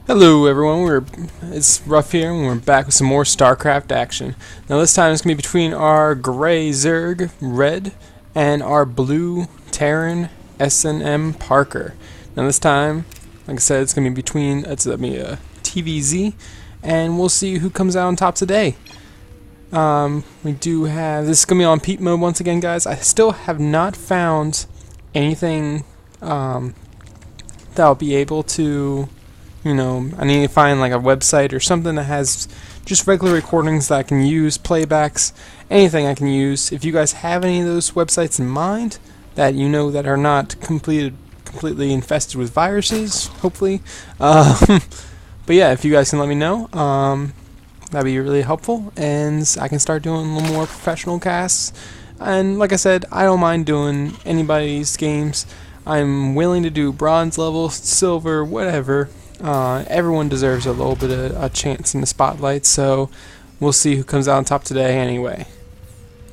Hello everyone, it's Rough here and we're back with some more StarCraft action. Now this time it's going to be between our gray Zerg Red and our blue Terran SnMParker. Now this time, like I said, it's going to be between TVZ, and we'll see who comes out on top today. We do have, this is going to be on peep mode once again, guys. I still have not found anything that I'll be able to, I need to find like a website or something that has just regular recordings that I can use, playbacks, anything I can use. If you guys have any of those websites in mind that that are not completely infested with viruses, hopefully. But yeah, if you guys can let me know, that'd be really helpful, and I can start doing a little more professional casts. And like I said, I don't mind doing anybody's games. I'm willing to do bronze level, silver, whatever. Everyone deserves a little bit of a chance in the spotlight, so we'll see who comes out on top today anyway.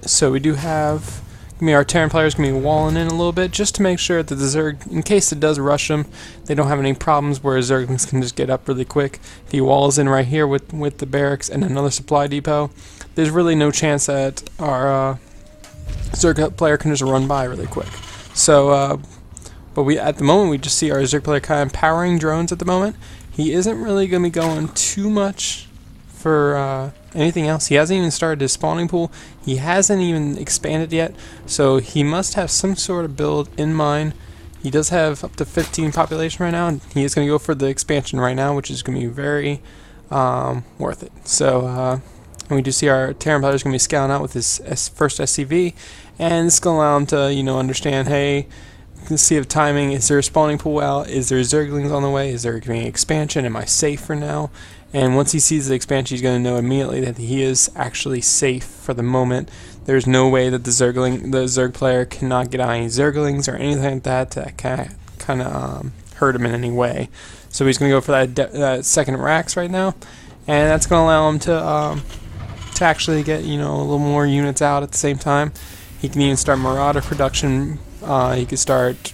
So we do have, our Terran players going to be walling in a little bit just to make sure that the Zerg, in case it does rush them, they don't have any problems where Zerglings can just get up really quick. If he walls in right here with the barracks and another supply depot, there's really no chance that our Zerg player can just run by really quick. So, but at the moment we just see our Zerg player kind of powering drones at the moment. He isn't really going to be going too much for anything else. He hasn't even started his spawning pool. He hasn't even expanded yet, so he must have some sort of build in mind. He does have up to 15 population right now, and he is going to go for the expansion right now, which is going to be very worth it. So and we do see our Terran player is going to be scouting out with his first SCV, and it's going to allow him to understand, hey, let's see if timing, is there a spawning pool out, is there Zerglings on the way, is there going to be an expansion, am I safe for now? And once he sees the expansion, he's going to know immediately that he is actually safe for the moment. There's no way that the Zerg player cannot get out any Zerglings or anything like that to kind of hurt him in any way. So he's going to go for that second Rax right now, and that's going to allow him to actually get a little more units out at the same time. He can even start Marauder production. He could start.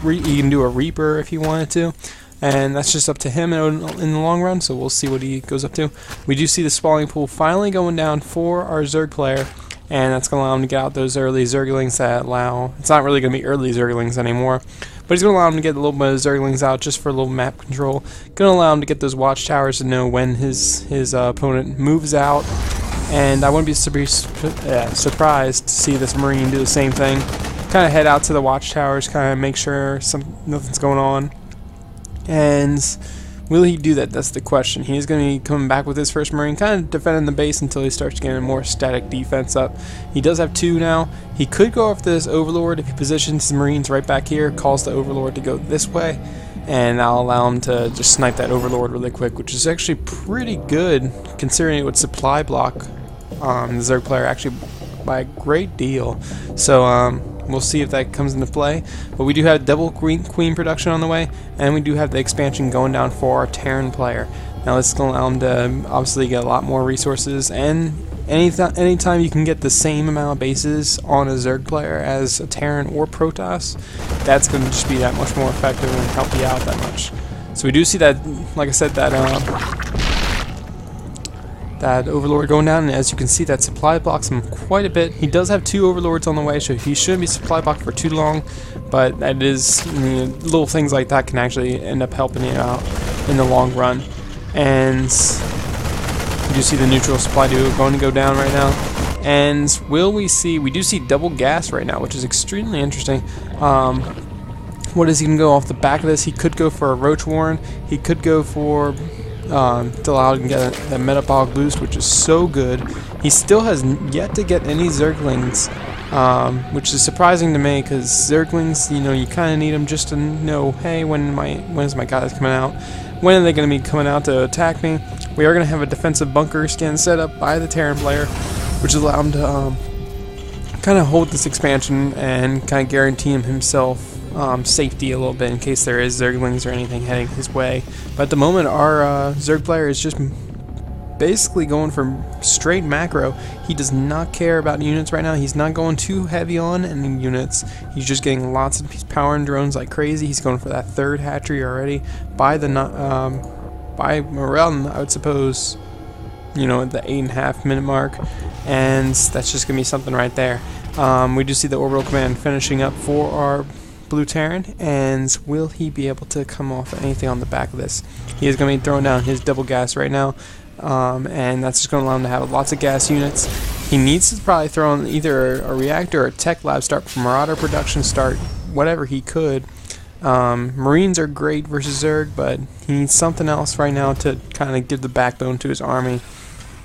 He can do a Reaper if he wanted to, and that's just up to him in the long run. So we'll see what he goes up to. We do see the spawning pool finally going down for our Zerg player, and that's going to allow him to get out those early Zerglings that allow. It's not really going to be early Zerglings anymore, but he's going to allow him to get a little bit of Zerglings out just for a little map control. Going to allow him to get those watchtowers to know when his opponent moves out. And I wouldn't be surprised to see this Marine do the same thing. Kind of head out to the watchtowers, kind of make sure nothing's going on. And will he do that? That's the question. He is going to be coming back with his first Marine, kind of defending the base until he starts getting a more static defense up. He does have 2 now. He could go after this Overlord if he positions his Marines right back here, calls the Overlord to go this way, and I'll allow him to just snipe that Overlord really quick, which is actually pretty good considering it would supply block the Zerg player actually by a great deal. So we'll see if that comes into play. But we do have double queen production on the way, and we do have the expansion going down for our Terran player. Now this is going to allow him to obviously get a lot more resources, and anytime you can get the same amount of bases on a Zerg player as a Terran or Protoss, that's going to just be that much more effective and help you out that much. So we do see that, like I said, that Overlord going down, and as you can see, that supply blocks him quite a bit. He does have 2 Overlords on the way, so he shouldn't be supply blocked for too long, but that is, little things like that can actually end up helping you out in the long run. And you do see the neutral supply duo going to go down right now. And we do see double gas right now, which is extremely interesting. What is he going to go off the back of this? He could go for a Roach Warren. He could go for to allow him to get that metabolic boost, which is so good. He still has yet to get any Zerglings, which is surprising to me, because Zerglings, you kind of need them just to know, hey, when is my guys coming out? When are they going to be coming out to attack me? We are going to have a defensive bunker skin set up by the Terran player, which will allow him to kind of hold this expansion and kind of guarantee himself safety a little bit in case there is Zerglings or anything heading his way. But at the moment, our Zerg player is just basically going for straight macro. He does not care about units right now. He's not going too heavy on any units. He's just getting lots of, he's powering drones like crazy. He's going for that third hatchery already by the by around, I would suppose, you know, the 8.5 minute mark, and that's just gonna be something right there. We do see the orbital command finishing up for our blue Terran, and will he be able to come off anything on the back of this? He is going to be throwing down his double gas right now, and that's just going to allow him to have lots of gas units. He needs to probably throw in either a reactor or a tech lab, start Marauder production, start whatever he could. Marines are great versus Zerg, but he needs something else right now to kind of give the backbone to his army.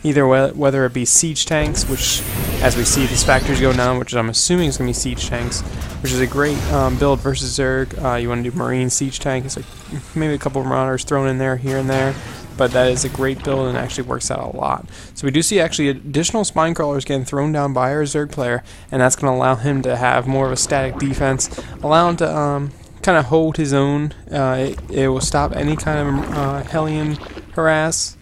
Either whether it be siege tanks, which, as we see, these factories go down, which I'm assuming is going to be siege tanks, which is a great build versus Zerg. You want to do Marine siege tank. It's like maybe a couple of Marauders thrown in there, here and there, but that is a great build and actually works out a lot. So we do see actually additional spine crawlers getting thrown down by our Zerg player, and that's going to allow him to have more of a static defense, allow him to kind of hold his own. It will stop any kind of Hellion harass.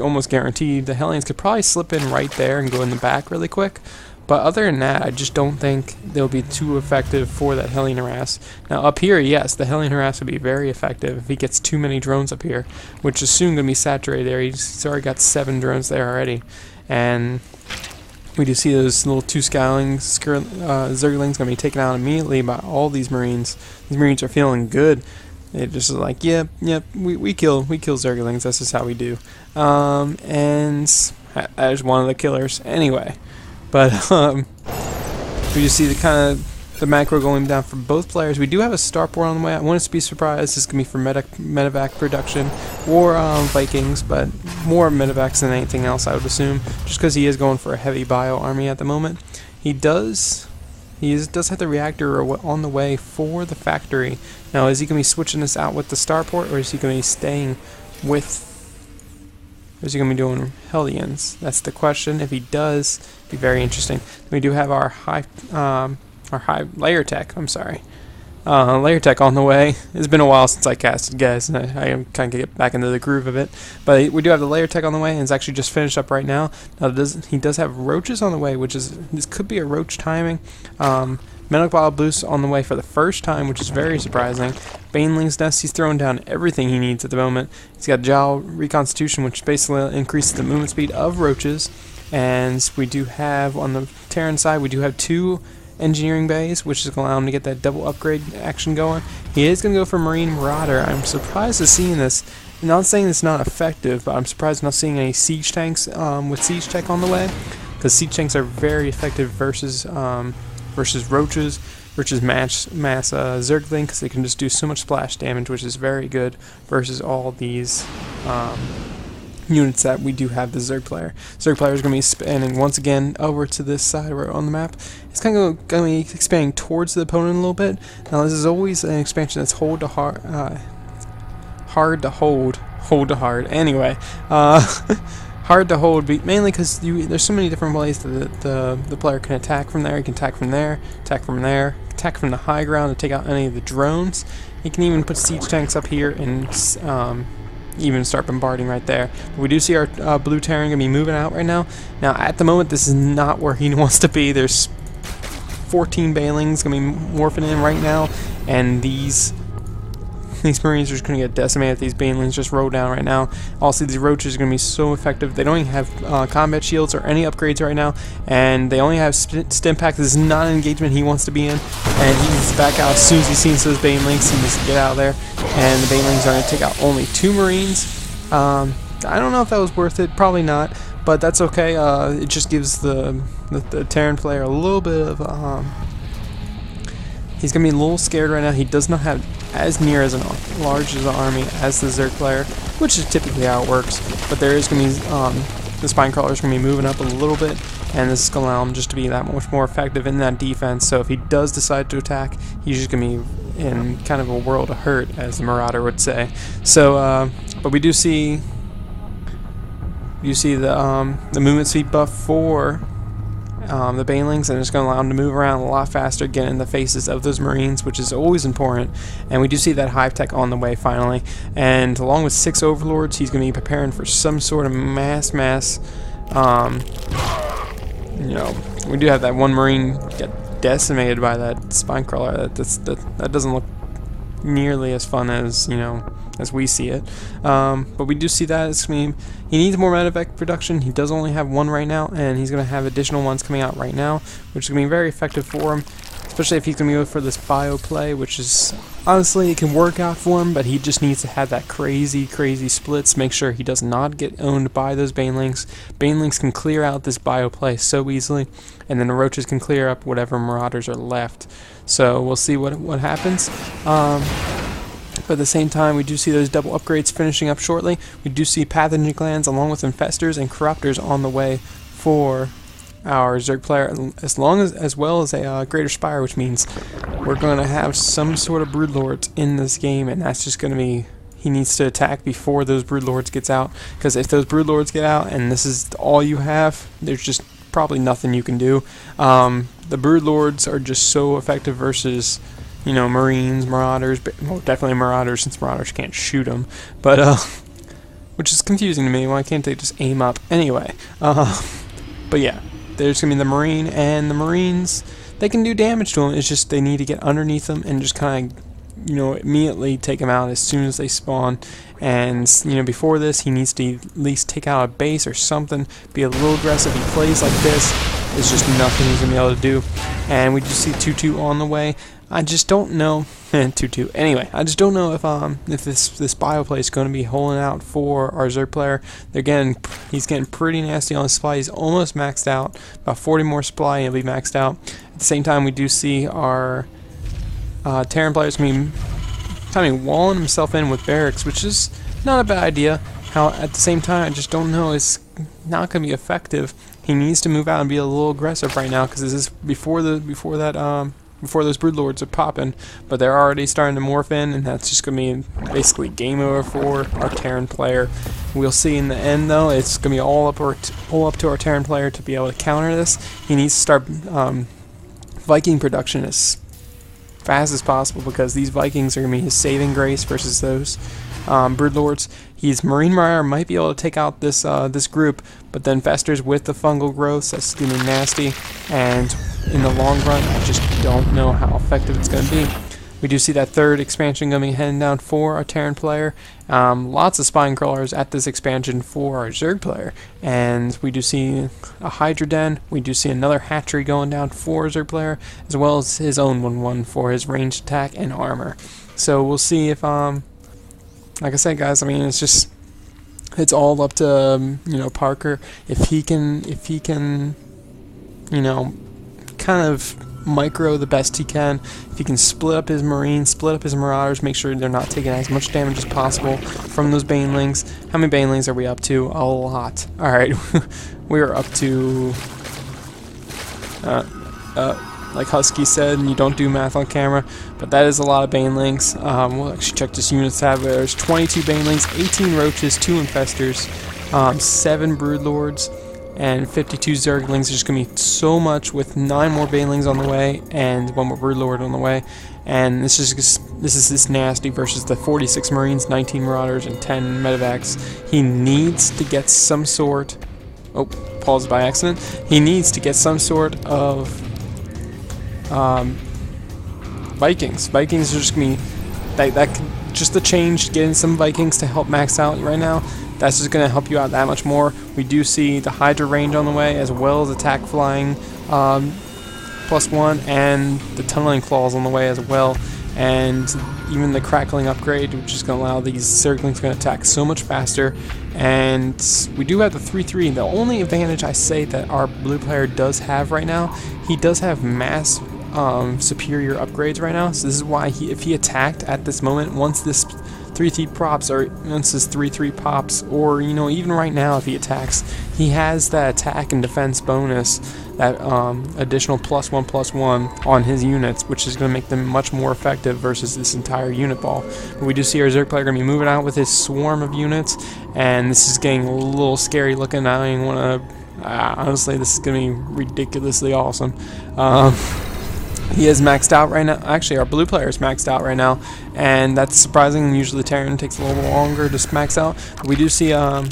Almost guaranteed. The Hellions could probably slip in right there and go in the back really quick, but other than that, I just don't think they'll be too effective for that Hellion harass. Now up here, yes, the Hellion harass would be very effective if he gets too many drones up here, which is soon going to be saturated there. He's already got 7 drones there already, and we do see those little 2 Zerglings going to be taken out immediately by all these Marines. These Marines are feeling good. It just is like, yep, we kill Zerglings. That's just how we do. And that is one of the killers anyway. But we just see the kind of the macro going down for both players. We do have a starport on the way. I wouldn't be surprised. It's gonna be for medevac production or Vikings, but more medevacs than anything else, I would assume, just because he is going for a heavy bio army at the moment. He does have the reactor on the way for the factory. Now, is he going to be switching this out with the starport, or is he going to be staying with... Or is he going to be doing Hellions? That's the question. If he does, it'd be very interesting. We do have our high layer tech. I'm sorry. Layer tech on the way. It's been a while since I casted, guys, and I kind of get back into the groove of it. But we do have the layer tech on the way, and it's actually just finished up right now. Now he does have roaches on the way, which is, this could be a roach timing. Medic Bottle Boost on the way for the first time, which is very surprising. Baneling's Nest, he's throwing down everything he needs at the moment. He's got Jowl Reconstitution, which basically increases the movement speed of roaches. And we do have, on the Terran side, we do have 2 engineering bays, which is going to allow him to get that double upgrade action going. He is going to go for Marine Marauder. I'm surprised to seeing this. I'm not saying it's not effective, but I'm surprised not seeing any siege tanks with siege tech on the way, because siege tanks are very effective versus roaches, mass Zergling, because they can just do so much splash damage, which is very good versus all these units that we do have the Zerg player. Zerg player is going to be expanding once again over to this side where on the map. It's kind of going to be expanding towards the opponent a little bit. Now this is always an expansion that's hard to hard. Anyway, hard to hold, mainly because there's so many different ways that the player can attack from there. He can attack from there, attack from there, attack from the high ground to take out any of the drones. He can even put siege tanks up here and even start bombarding right there. But we do see our blue Terran going to be moving out right now. Now, at the moment, this is not where he wants to be. There's 14 Banelings going to be morphing in right now, and these Marines are just going to get decimated. These Banelings just roll down right now. Also, these roaches are going to be so effective. They don't even have combat shields or any upgrades right now, and they only have SnMParker. This is not an engagement he wants to be in, and he's back out as soon as he sees those Banelings. He needs to get out of there, and the Banelings are going to take out only 2 Marines. I don't know if that was worth it. Probably not, but that's okay. It just gives the Terran player a little bit of... he's going to be a little scared right now. He does not have as near as large as an army as the Zerg player, which is typically how it works. But there is going to be the spine crawlers going to be moving up a little bit, and this is going to allow him just to be that much more effective in that defense. So if he does decide to attack, he's just going to be in kind of a world of hurt, as the Marauder would say. So, but we do see the movement speed buff for the Banelings, and it's going to allow them to move around a lot faster, get in the faces of those Marines, which is always important. And we do see that hive tech on the way finally, and along with 6 overlords, he's going to be preparing for some sort of mass you know, we do have that one Marine get decimated by that spine crawler. That doesn't look nearly as fun as, you know, as we see it. But we do see that it's he needs more medevac production. He does only have one right now, and he's going to have additional ones coming out right now, which is going to be very effective for him, especially if he's going to go for this bio play, which is honestly, it can work out for him, but he just needs to have that crazy splits, make sure he does not get owned by those banelings. Banelings can clear out this bio play so easily, and then the roaches can clear up whatever marauders are left. So we'll see what happens. But at the same time, we do see those double upgrades finishing up shortly. We do see pathogen glands along with infestors and corruptors on the way for our Zerg player, as well as a greater spire, which means we're going to have some sort of broodlords in this game, and that's just going to be, he needs to attack before those broodlords gets out, because if those broodlords get out and this is all you have, there's just probably nothing you can do. The broodlords are just so effective versus, you know, Marines, Marauders, well, definitely Marauders, since Marauders can't shoot them, but, which is confusing to me. Why can't they just aim up? Anyway, but yeah, there's going to be the Marine, and the Marines, they can do damage to them. It's just they need to get underneath them and just kind of, you know, immediately take them out as soon as they spawn. And, you know, before this, he needs to at least take out a base or something, be a little aggressive. He plays like this, there's just nothing he's going to be able to do. And we just see 2-2 on the way. I just don't know, 2-2. Anyway, I just don't know if this bio play is going to be holding out for our Zerg player. He's getting pretty nasty on supply. He's almost maxed out. About 40 more supply, and he'll be maxed out. At the same time, we do see our Terran player is going to be kind of walling himself in with barracks, which is not a bad idea. At the same time, I just don't know. It's not going to be effective. He needs to move out and be a little aggressive right now, because this is before those broodlords are popping, but they're already starting to morph in, and that's just going to be basically game over for our Terran player. We'll see in the end, though. It's going to be all up to our Terran player to be able to counter this. He needs to start Viking production as fast as possible, because these Vikings are going to be his saving grace versus those broodlords. His Marine Marauder might be able to take out this this group, but then festers with the fungal growths, that's going to be nasty, and in the long run, I just don't know how effective it's going to be. We do see that third expansion coming heading down for our Terran player. Lots of spine crawlers at this expansion for our Zerg player, and we do see a Hydra Den. We do see another hatchery going down for our Zerg player, as well as his own 1-1 for his ranged attack and armor. So we'll see if like I said, guys, I mean, it's all up to you know, Parker, if he can you know, kind of micro the best he can. If he can split up his Marines, split up his Marauders, make sure they're not taking as much damage as possible from those Banelings. How many Banelings are we up to? A lot. Alright, we are up to like Husky said, and you don't do math on camera, but that is a lot of Banelings. We'll actually check this unit tab. There's 22 Banelings, 18 Roaches, 2 Infestors, 7 Broodlords, and 52 Zerglings. There's just going to be so much, with 9 more Banelings on the way and 1 more Broodlord on the way. And this is this nasty versus the 46 Marines, 19 Marauders, and 10 Medevacs. He needs to get some sort... Oh, paused by accident. He needs to get some sort of... Vikings. Vikings are just gonna be just the change, getting some Vikings to help max out right now. That's just gonna help you out that much more. We do see the Hydra range on the way, as well as attack flying +1, and the tunneling claws on the way as well, and even the crackling upgrade, which is gonna allow these Zerglings to attack so much faster. And we do have the 3-3. The only advantage I say that our blue player does have right now, he does have mass superior upgrades right now. So this is why if he attacked at this moment, once this 3-3 props, or once this 3-3 pops, or you know, even right now if he attacks, he has that attack and defense bonus, that additional +1/+1 on his units, which is going to make them much more effective versus this entire unit ball. But we do see our Zerg player going to be moving out with his swarm of units, and this is getting a little scary looking. I don't even want to... honestly, this is going to be ridiculously awesome. He is maxed out right now. Actually, our blue player is maxed out right now, and that's surprising. Usually the Terran takes a little longer to max out. But we do see our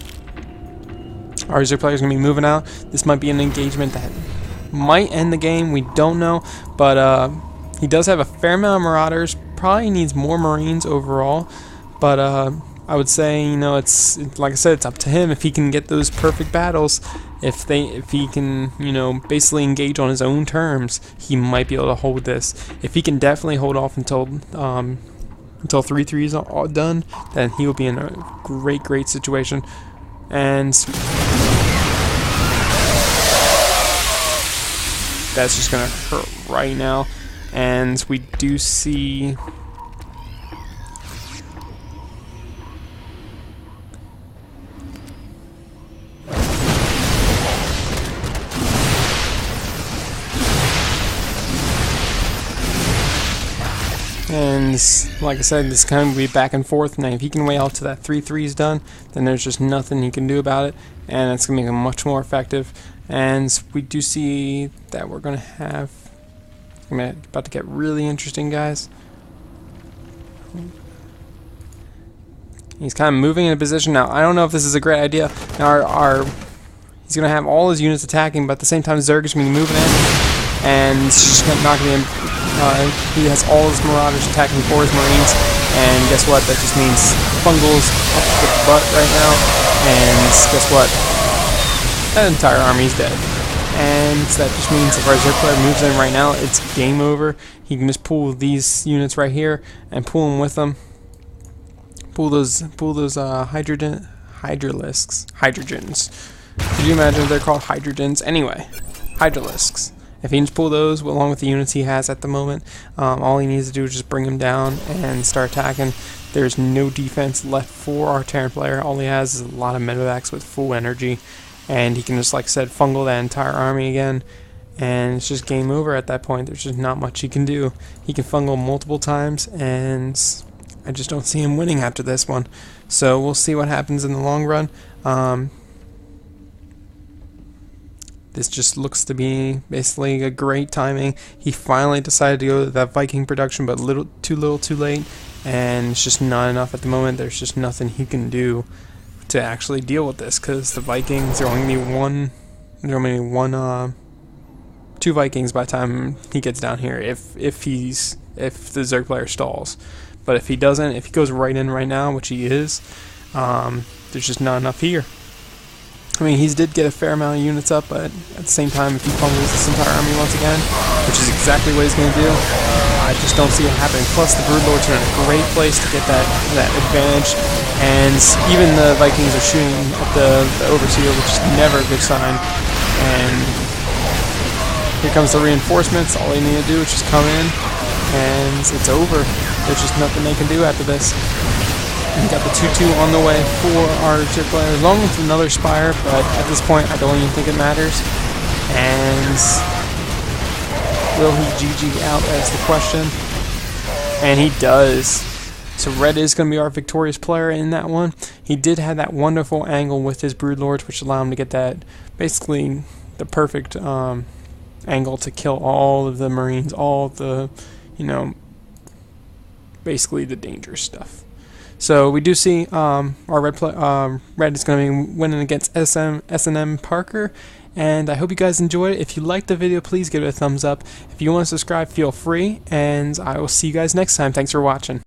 Zerg player is going to be moving out. This might be an engagement that might end the game. We don't know, but he does have a fair amount of Marauders. Probably needs more Marines overall, But I would say, you know, it's like I said, it's up to him if he can get those perfect battles. If he can, you know, basically engage on his own terms, he might be able to hold this. If he can definitely hold off until 3-3 is all done, then he will be in a great situation. And that's just gonna hurt right now. And we do see like I said, this kind of be back and forth. Now, if he can wait out till that 3-3 is done, then there's just nothing he can do about it, and it's gonna make him much more effective. And we do see that we're gonna have, about to get really interesting, guys. He's kind of moving in a position now. I don't know if this is a great idea. Now, he's gonna have all his units attacking, but at the same time, Zerg is gonna be moving in, and it's just not gonna be. He has all his Marauders attacking for his Marines, and guess what? That just means Fungals up the butt right now, and guess what? That entire army is dead. And that just means if our Zerg player moves in right now, it's game over. He can just pull these units right here and pull them with them. Pull those hydrogens. Could you imagine if they're called hydrogens? Anyway, hydralisks. If he can just pull those along with the units he has at the moment, all he needs to do is just bring them down and start attacking. There's no defense left for our Terran player. All he has is a lot of medevacs with full energy, and he can just, like I said, fungal that entire army again, and it's just game over at that point. There's just not much he can do. He can fungal multiple times, and I just don't see him winning after this one. So we'll see what happens in the long run. This just looks to be basically a great timing. He finally decided to go to that Viking production, but too little too late, and it's just not enough at the moment. There's just nothing he can do to actually deal with this, because the Vikings are only going to be two Vikings by the time he gets down here, if the Zerg player stalls. But if he doesn't, if he goes right in right now, which he is, there's just not enough here. I mean, he did get a fair amount of units up, but at the same time, if he fumbles this entire army once again, which is exactly what he's going to do, I just don't see it happening. Plus, the Broodlords are in a great place to get that advantage, and even the Vikings are shooting at the Overseer, which is never a good sign. And here comes the reinforcements. All they need to do is just come in, and it's over. There's just nothing they can do after this. We got the 2-2 on the way for our Zerg player, along with another Spire, but at this point I don't even think it matters. And will he GG out, as the question? And he does. So Red is going to be our victorious player in that one. He did have that wonderful angle with his Broodlords, which allowed him to get that, basically the perfect angle to kill all of the Marines, all of the, you know, basically the dangerous stuff. So we do see our Red is going to be winning against SnMParker, and I hope you guys enjoyed it. If you liked the video, please give it a thumbs up. If you want to subscribe, feel free, and I will see you guys next time. Thanks for watching.